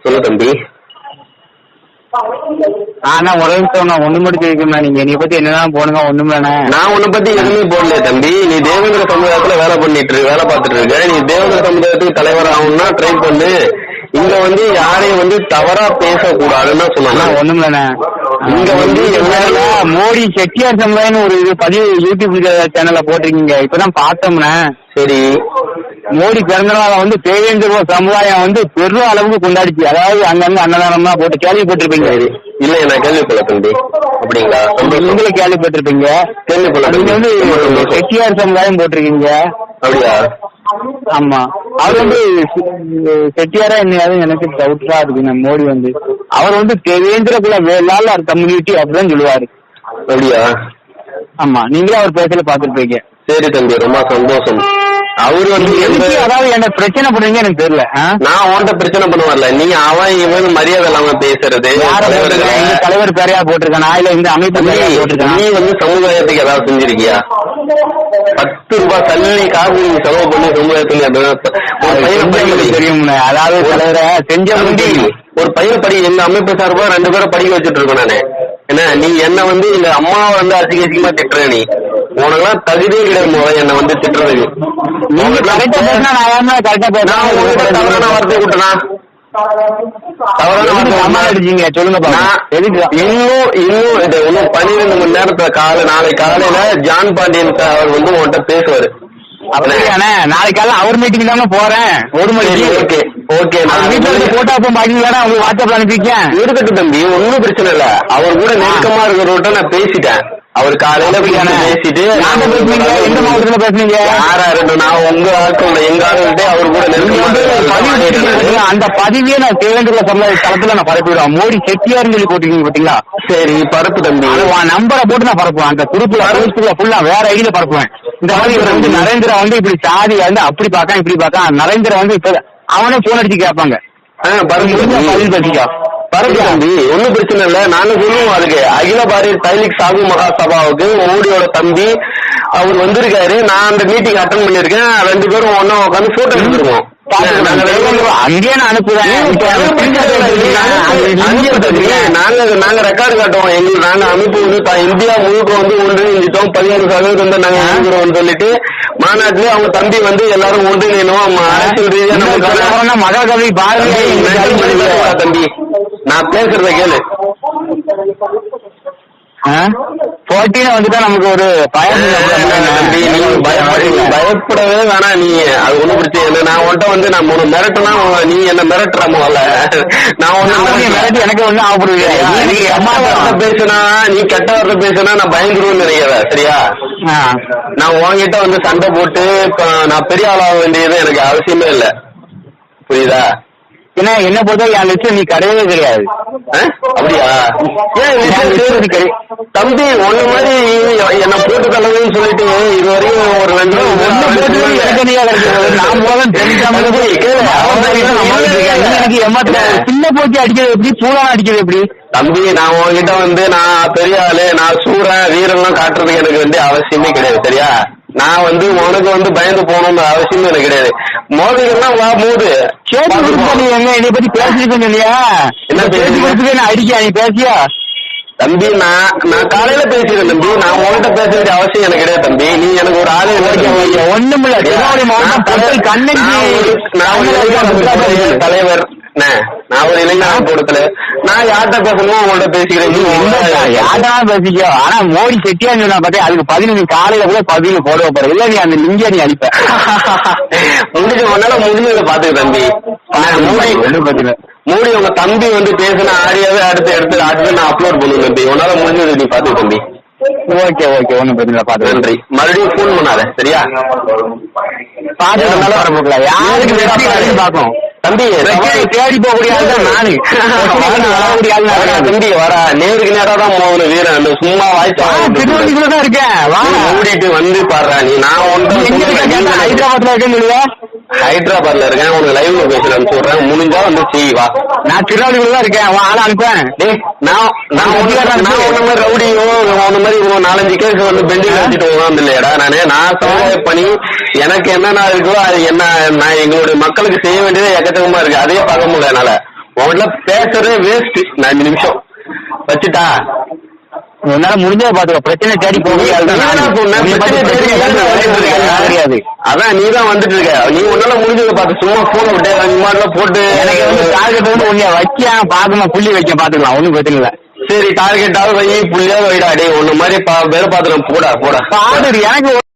சொல்லு தம்பி. ஆனா ஒரே நிமிஷம் நான் ஒண்ணு மட்டும் கேட்கணும். நீங்க என்னை பத்தி என்னதான் போடுங்க ஒண்ணுமே. நான் உன்னை பத்தி எதுவுமே போடல தம்பி. நீ தேவேந்திர சமுதாயத்துல வேலை பார்த்துட்டு இருக்க. நீ தேவேந்திர சமுதாயத்துக்கு தலைவர் ஆகணும்னா ட்ரை பண்ணு. இங்க வந்து யாரையும் தவறா பேசக்கூடாதுன்னு சொல்லலாம். ஒண்ணுமில்லண்ணே, இங்க மோடி செட்டியார் சமுதாயம்னு ஒரு இது பதிவு யூடியூப் சேனல்ல போட்டிருக்கீங்க, இப்பதான் பார்த்தோம்னா. சரி, மோடி பிறந்தநாள தேவேந்திர சமுதாயம் பெரும் அளவுக்கு கொண்டாடிச்சு. அதாவது அங்கங்க அன்னதானம்னா போட்டு கேள்விப்பட்டிருப்பீங்க. இல்ல நான் கேள்விப்படல தம்பி. அப்படிங்களா? நீங்களும் கேள்விப்பட்டிருப்பீங்க. நீங்க செட்டியார் சமுதாயம் போட்டிருக்கீங்க. அப்படியா? ஆமா, அவர் செட்டியாரா என்னையாவது எனக்கு டவுட்டா இருக்கு. மோடி அவர் தேவேந்திர வேளாள கம்யூனிட்டி அப்படிதான் சொல்லுவாரு. அப்படியா? ஆமா, நீங்களே அவர் பேசல பாத்துருப்பீங்க. சரி தம்பி, ரொம்ப சந்தோஷம். அவரு அதாவது என்ன பிரச்சனை பண்ணுவீங்க எனக்கு தெரியல. நான் உன்கிட்ட பிரச்சனை பண்ண வரல. நீ அவன் இவன் மரியாதை இல்லாம பேசுறது. தலைவர் பேரையா போட்டிருக்கானா இல்ல இந்த அமைப்பு போட்டிருக்கான்? நீ சமுதாயத்துக்கு ஏதாவது செஞ்சிருக்கியா? 10 ரூபாய் தள்ளி காசு நீங்க செலவு பண்ணி சமுதாயத்துக்கு தெரியும். அதாவது தலைவரை செஞ்ச ஒரு பையன் படி எங்க அமைப்பு சார்பா 2 பேரை படிக்க வச்சுட்டு இருக்கோம் நானு. என்ன நீ என்ன எங்க அம்மாவை அசிங்கமா திட்டுற? நீ உனக்கெல்லாம் தகுதியே கிடையாது என்ன திட்டுறதுக்கு. தவறான வார்த்தை விட்டனா? இன்னும் 12 மணி நேரத்துல நாளை காலையில ஜான் பாண்டியன் அவர் உன்கிட்ட பேசுவாரு. நாளைக்கு காலைல அவர் மீட்டிங் தானே போறேன் 1 மணிக்கு. ஓகே ஓகே, போட்டோ பாத்தீங்களா? உங்களுக்கு வாட்ஸ்அப்ல அனுப்பிக்கேன். இருக்கட்டும் தம்பி, ஒன்னும் பிரச்சனை இல்ல. அவர் கூட நெருக்கமா இருக்கிறவர்கிட்ட நான் பேசிட்டேன். அவர் காலையில பேசிட்டு எந்த மாவட்டத்துல பேசுனீங்க? யாரா இருக்கட்டும், நான் உங்க ஆட்கள் எங்க ஆளுகிட்ட அவர் கூட நெருக்கமா அந்த பதிவே நான் தேவேந்திர சமுதாய தளத்துல நான் பரப்பிடுவேன். மோடி செட்டியார்னு சொல்லி போட்டுருக்கீங்க பாத்தீங்களா? சரி, பரப்பு தம்பி. நம்பரை போட்டு நான் பரப்புவேன். அந்த குரூப்ல ஃபுல்லா வேற ஐடியில பரப்புவேன். இந்த மாதிரி நரேந்திரா இப்படி சாதி அப்படி பாக்க இப்படி பாக்க. நரேந்திரா இப்ப அவனே போன் அடிச்சு கேட்பாங்க. பதில் பேசிக்கா பரப்பு தம்பி, ஒன்னும் பிரச்சனை இல்ல. நானும் சொல்லுவோம் அதுக்கு. அகில பாரதிய தைலிக் சாகு மகாசபாவுக்கு மோடியோட தம்பி அவர் வந்திருக்காரு. நான் அந்த மீட்டிங் அட்டன் பண்ணிருக்கேன். 2 பேரும் ஒன்னா உட்காந்து போட்டோ எடுத்துருக்கோம். அங்கேயே நான் அனுப்புறேன். நாங்க ரெக்கார்டு காட்டுவோம். எங்களுக்கு நாங்க அமைப்பு இந்தியா முழுக்க ஒன்றிணைஞ்சிட்டோம். 17% நாங்க இருக்கிறோம் சொல்லிட்டு மாநாட்டிலே அவங்க தம்பி எல்லாரும் ஒன்றிணைனோம். அரசியல் ரீதியா மகாகவி பாரதிய தம்பி, நான் பேசுறத கேளு. 14 வந்துட்டா நமக்கு ஒரு பயப்படவே வேணாம். நீ அது ஒண்ணும் பிரச்சனை இல்லை. நான் உன்கிட்ட நான் உன்னை மிரட்டுனா நீ என்ன மிரட்டுற போல. நான் ஒண்ணு மிரட்டி எனக்கு ஒண்ணு ஆகப்படுது. நீ அம்மா பேசுனா, நீ கெட்ட வார்த்தை பேசுனா நான் பயந்துருவேன்னு நினைக்கிறேன். சரியா? நான் உன்கிட்ட சண்டை போட்டு நான் பெரிய ஆளாக வேண்டியது எனக்கு அவசியமே இல்லை. புரியுதா? ஏன்னா என்ன பொறுத்த என் லிஸ்ட் நீ கிடையவே கிடையாது. அப்படியா? தம்பி, ஒண்ணு மாதிரி என்ன போட்டு தள்ளதுன்னு சொல்லிட்டு இதுவரையும் ஒரு 2 சின்ன போச்சு அடிக்கிறது எப்படி, சூடான அடிக்கிறது எப்படி? தம்பி, நான் உங்ககிட்ட நான் பெரிய ஆளு, நான் சூறன் வீரம்லாம் காட்டுறதுக்கு எனக்கு அவசியமே கிடையாது. சரியா? நான் உனக்கு பயந்து போகணும்னு அவசியமே எனக்கு கிடையாது. மோதிகள்லாம் வா மோது என்னை பத்தி பேசிருக்கேன் இல்லையா? என்ன பேசி நான் அடிக்க நீ பேசியா? தம்பி, நான் காலையில பேசிடுறேன் தம்பி. நான் உங்ககிட்ட பேச வேண்டிய அவசியம் எனக்கு கிடையாது தம்பி. நீ எனக்கு ஒரு ஆளு ஒண்ணும் இல்ல. திருவாரூர் மாவட்டம் தலைவர், நான் ஒரு இளைஞர் கூடத்துல நான் யார்கிட்ட பேசணுமோ உங்கள்ட்ட பேசிக்கிறேன். யார்டா பேசிக்கோ. ஆனா மோடி செட்டியான்னு சொன்னா பார்த்தா அதுக்கு 15 காலையில கூட 15 போட போற இல்ல. நீ அந்த லிங்க நீ அனுப்ப உன்னால முடிஞ்சதை பாத்துக்க தம்பி. மோடி உங்க தம்பி பேசின ஆடியோவே அடுத்து நான் அப்லோட் பண்ணுவேன் தம்பி. உன்னால முடிஞ்சது நீ பாத்துக்க தம்பி. ஓகே ஓகே, ஒன்னும் பிரச்சனை. பாத்து நன்றி. மறுபடியும் போன் பண்ணாத. சரியா? பாத்து வரப்போக்கல யாருக்கு பாக்கும் தம்பி. தேடி போகக்கூடிய ஆள் தான் நானு. தம்பி வர நேருக்கு நேரம் தான் போகணும் வீரன். அந்த சும்மா திருவள்ளிக்குள்ளதான் இருக்கேன். ஓடிட்டு பாடுறா நீ. நான் ஹைதராபாத்ல இருக்கேன்னு சொல்லுவா. ஹைதராபாத்ல இருக்கேன். உனக்கு லைவ் லொகேஷன் அனுப்பிச்சு விடுறேன். முடிஞ்சா செய் வா. நான் திருவள்ளிக்குள்ளதான் இருக்கேன். ஆளை அனுப்பேன். நான் ஒண்ணு மாதிரி ரவுடியோ ஒண்ணு மாதிரி 4-5 கேஸ் பெண்டிங் வச்சுட்டு உட்காந்து இல்லையடா. நான் சமுதாய பணி எனக்கு என்னென்ன இருக்கோ அது என்ன நான் எங்களுடைய மக்களுக்கு செய்ய வேண்டியது எக்கச்சக்கமா இருக்கு. அதையே பார்க்க முடியல என்னால. உன்கிட்ட பேசுறதே வேஸ்ட். நான் 5 நிமிஷம் வச்சுட்டா உன்னால முடிஞ்சதை பாத்துக்க. பிரச்சனை தேடி போக தெரியாது. அதான் நீ தான் வந்துட்டு இருக்க. நீ உன்னால முடிஞ்சதை பார்த்து சும்மா போன் விட்டு மாடல போட்டு எனக்கு வந்து டார்கெட் வந்து உன்னைய வைக்க பாக்கணும், புள்ளி வைக்க பாத்துக்கலாம், ஒண்ணும் பிரச்சனை இல்லை. சரி டார்கெட்டாவது வை, புள்ளியாவது வைடா. டே ஒண்ணு மாதிரி வேலை பாத்துக்கலாம். போடா எனக்கு